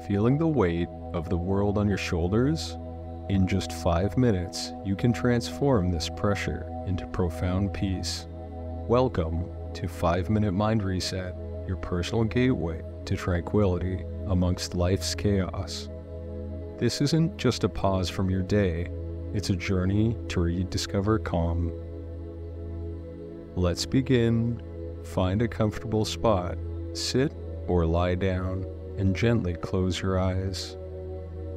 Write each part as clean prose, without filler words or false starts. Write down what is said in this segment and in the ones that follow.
Feeling the weight of the world on your shoulders? In just 5 minutes, you can transform this pressure into profound peace. Welcome to 5-Minute Mind Reset, your personal gateway to tranquility amongst life's chaos. This isn't just a pause from your day, it's a journey to rediscover calm. Let's begin. Find a comfortable spot, sit or lie down, and gently close your eyes.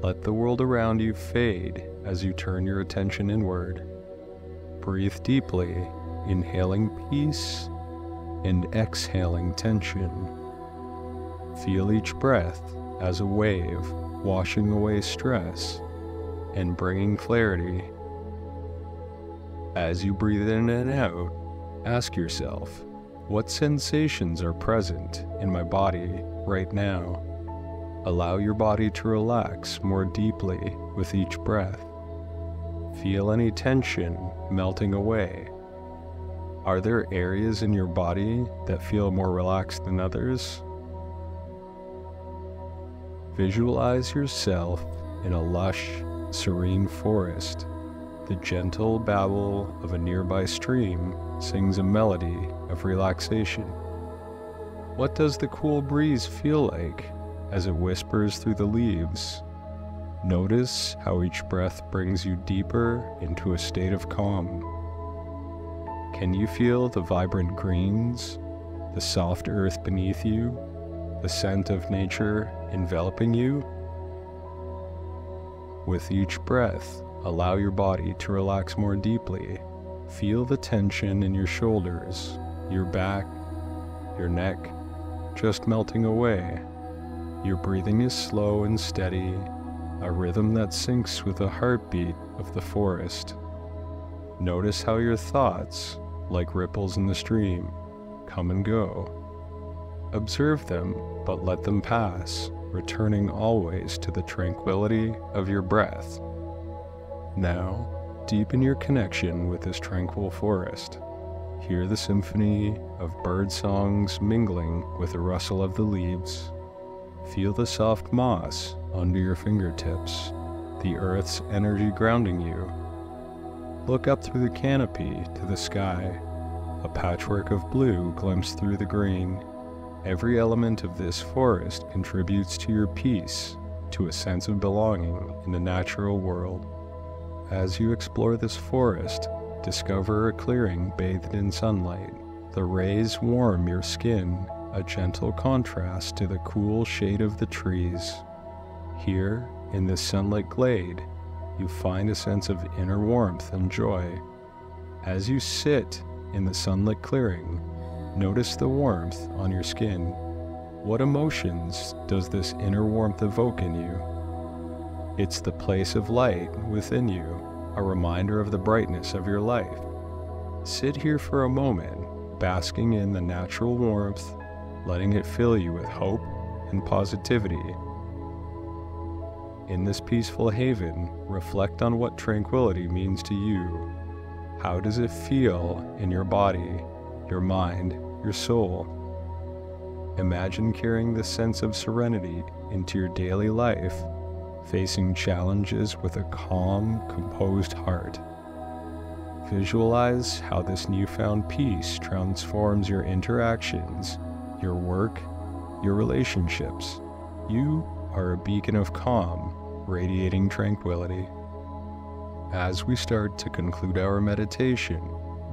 Let the world around you fade as you turn your attention inward. Breathe deeply, inhaling peace and exhaling tension. Feel each breath as a wave, washing away stress and bringing clarity. As you breathe in and out, ask yourself, what sensations are present in my body right now? Allow your body to relax more deeply with each breath. Feel any tension melting away. Are there areas in your body that feel more relaxed than others? Visualize yourself in a lush, serene forest. The gentle babble of a nearby stream sings a melody of relaxation. What does the cool breeze feel like as it whispers through the leaves? Notice how each breath brings you deeper into a state of calm. Can you feel the vibrant greens, the soft earth beneath you, the scent of nature enveloping you? With each breath, allow your body to relax more deeply. Feel the tension in your shoulders, your back, your neck, just melting away. Your breathing is slow and steady, a rhythm that syncs with the heartbeat of the forest. Notice how your thoughts, like ripples in the stream, come and go. Observe them, but let them pass, returning always to the tranquility of your breath. Now, deepen your connection with this tranquil forest. Hear the symphony of bird songs mingling with the rustle of the leaves. Feel the soft moss under your fingertips, the earth's energy grounding you. Look up through the canopy to the sky. A patchwork of blue glimpses through the green. Every element of this forest contributes to your peace, to a sense of belonging in the natural world. As you explore this forest, discover a clearing bathed in sunlight. The rays warm your skin, a gentle contrast to the cool shade of the trees. Here, in this sunlit glade, you find a sense of inner warmth and joy. As you sit in the sunlit clearing, notice the warmth on your skin. What emotions does this inner warmth evoke in you? It's the place of light within you, a reminder of the brightness of your life. Sit here for a moment, basking in the natural warmth, letting it fill you with hope and positivity. In this peaceful haven, reflect on what tranquility means to you. How does it feel in your body, your mind, your soul? Imagine carrying this sense of serenity into your daily life, facing challenges with a calm, composed heart. Visualize how this newfound peace transforms your interactions, your work, your relationships. You are a beacon of calm, radiating tranquility. As we start to conclude our meditation,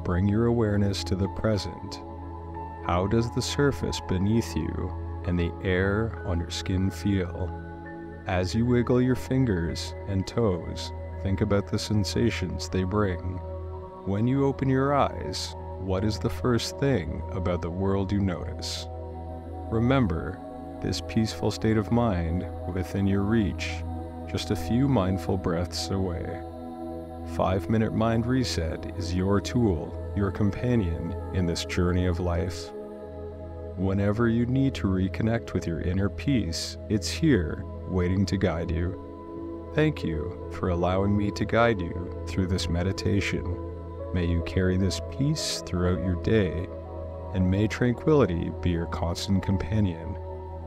bring your awareness to the present. How does the surface beneath you and the air on your skin feel? As you wiggle your fingers and toes, think about the sensations they bring. When you open your eyes, what is the first thing about the world you notice? Remember, this peaceful state of mind within your reach, just a few mindful breaths away. 5-Minute Mind Reset is your tool, your companion in this journey of life. Whenever you need to reconnect with your inner peace, it's here, waiting to guide you. Thank you for allowing me to guide you through this meditation. May you carry this peace throughout your day, and may tranquility be your constant companion.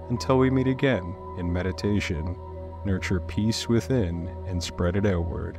Until we meet again In meditation, nurture peace within and spread it outward.